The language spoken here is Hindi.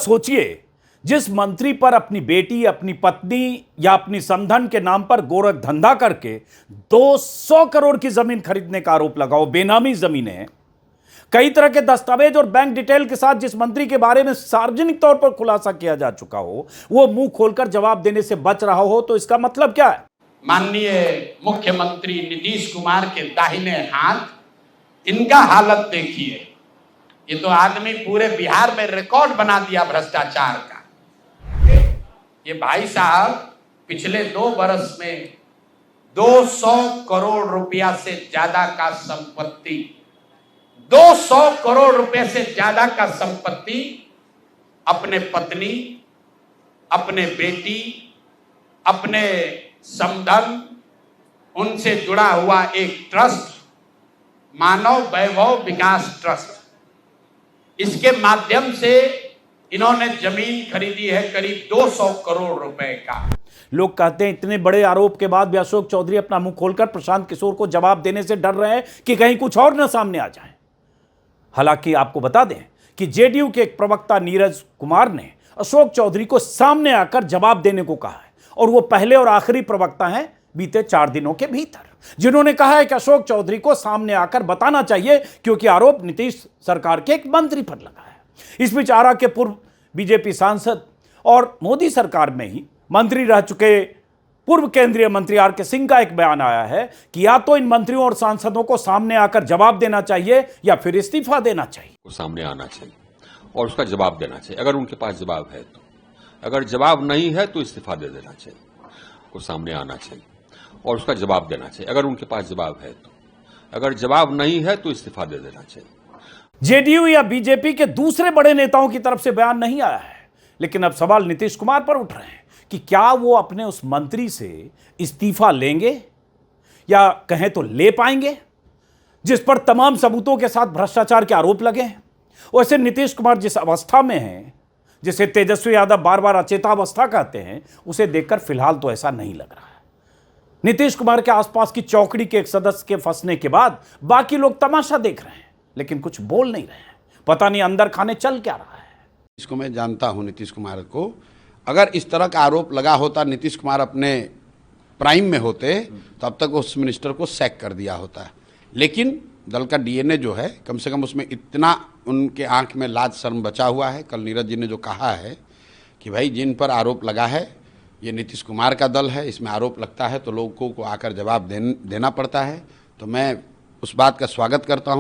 सोचिए, जिस मंत्री पर अपनी बेटी, अपनी पत्नी या अपनी समधन के नाम पर गोरख धंधा करके 200 करोड़ की जमीन खरीदने का आरोप लगाओ, बेनामी जमीनें, कई तरह के दस्तावेज और बैंक डिटेल के साथ जिस मंत्री के बारे में सार्वजनिक तौर पर खुलासा किया जा चुका हो, वो मुंह खोलकर जवाब देने से बच रहा हो, तो इसका मतलब क्या है? माननीय मुख्यमंत्री नीतीश कुमार के दाहिने हाथ, इनका हालत देखिए। ये तो आदमी पूरे बिहार में रिकॉर्ड बना दिया भ्रष्टाचार का। ये भाई साहब पिछले 2 वर्ष में 200 करोड़ रुपया से ज्यादा का संपत्ति, 200 करोड़ रुपए से ज्यादा का संपत्ति अपने पत्नी, अपने बेटी, अपने समधन, उनसे जुड़ा हुआ एक ट्रस्ट, मानव वैभव विकास ट्रस्ट, इसके माध्यम से इन्होंने जमीन खरीदी है करीब 200 करोड़ रुपए का। लोग कहते हैं इतने बड़े आरोप के बाद भी अशोक चौधरी अपना मुंह खोलकर प्रशांत किशोर को जवाब देने से डर रहे हैं कि कहीं कुछ और न सामने आ जाए। हालांकि आपको बता दें कि जेडीयू के एक प्रवक्ता नीरज कुमार ने अशोक चौधरी को सामने आकर जवाब देने को कहा है, और वो पहले और आखिरी प्रवक्ता हैं बीते 4 दिनों के भीतर जिन्होंने कहा है कि अशोक चौधरी को सामने आकर बताना चाहिए, क्योंकि आरोप नीतीश सरकार के एक मंत्री पर लगा है। इस बीच आरा के पूर्व बीजेपी सांसद और मोदी सरकार में ही मंत्री रह चुके पूर्व केंद्रीय मंत्री आर के सिंह का एक बयान आया है कि या तो इन मंत्रियों और सांसदों को सामने आकर जवाब देना चाहिए या फिर इस्तीफा देना चाहिए। सामने आना चाहिए और उसका जवाब देना चाहिए, अगर उनके पास जवाब है तो। अगर जवाब नहीं है तो इस्तीफा दे देना चाहिए। वो सामने आना चाहिए और उसका जवाब देना चाहिए, अगर उनके पास जवाब है तो। अगर जवाब नहीं है तो इस्तीफा दे देना चाहिए। जेडीयू या बीजेपी के दूसरे बड़े नेताओं की तरफ से बयान नहीं आया है, लेकिन अब सवाल नीतीश कुमार पर उठ रहे हैं कि क्या वो अपने उस मंत्री से इस्तीफा लेंगे या कहें तो ले पाएंगे, जिस पर तमाम सबूतों के साथ भ्रष्टाचार के आरोप लगे हैं। वैसे नीतीश कुमार जिस अवस्था में हैं, जिसे तेजस्वी यादव बार बार अचेतावस्था कहते हैं, उसे देखकर फिलहाल तो ऐसा नहीं लग रहा है। नीतीश कुमार के आसपास की चौकड़ी के एक सदस्य के फंसने के बाद बाकी लोग तमाशा देख रहे हैं, लेकिन कुछ बोल नहीं रहे हैं। पता नहीं अंदर खाने चल क्या रहा है। इसको मैं जानता हूं नीतीश कुमार को। अगर इस तरह का आरोप लगा होता, नीतीश कुमार अपने प्राइम में होते, तो अब तक उस मिनिस्टर को सैक कर दिया होता। लेकिन दल का डीएनए जो है, कम से कम उसमें इतना उनके आंख में लाज शर्म बचा हुआ है। कल नीरज जी ने जो कहा है कि भाई जिन पर आरोप लगा है ये नीतीश कुमार का दल है, इसमें आरोप लगता है तो लोगों को आकर जवाब देना पड़ता है, तो मैं उस बात का स्वागत करता हूं।